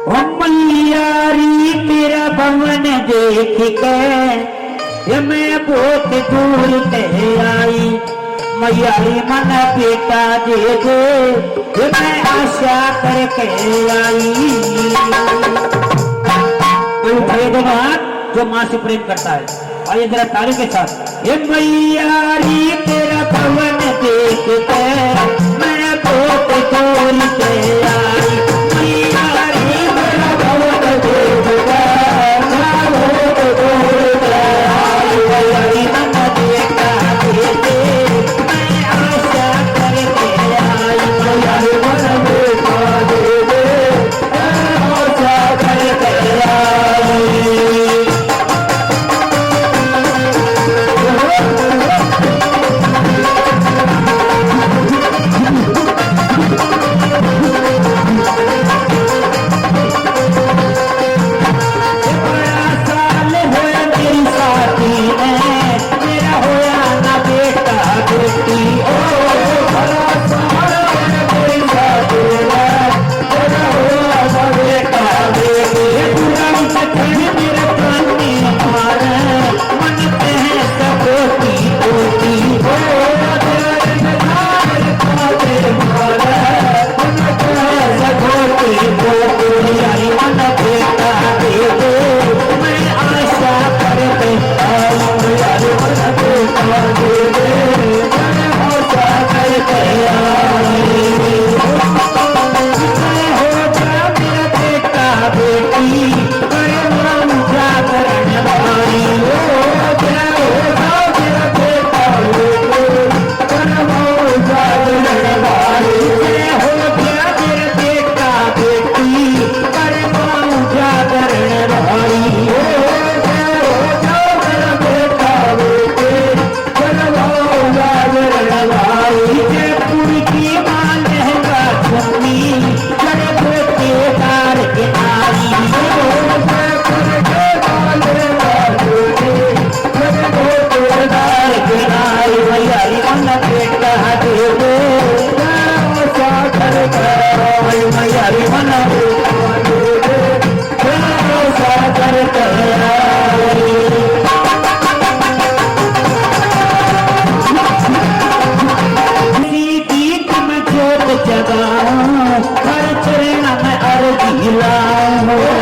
ओ मैयारी तेरा भवन देख के ये मैं बहुत दूर ते आई। मैयारी मन बेटा दे दे ये मैं आशा करके आई। कोई भेदभाव जो माँ से प्रेम करता है, आइए जरा ताली के साथ। ये मैयारी तेरा भवन देख के मैं बहुत दूर ते आई। मैयारी तेरा भवन देख के मैं बहुत दूर ते आई। मैयारी मन बेटा दे दे मैं आशा करके आई। मैयारी मन बेटा दे दे मैं आशा करके आई। जगाऊं हर चरण में अर्जी लाऊं।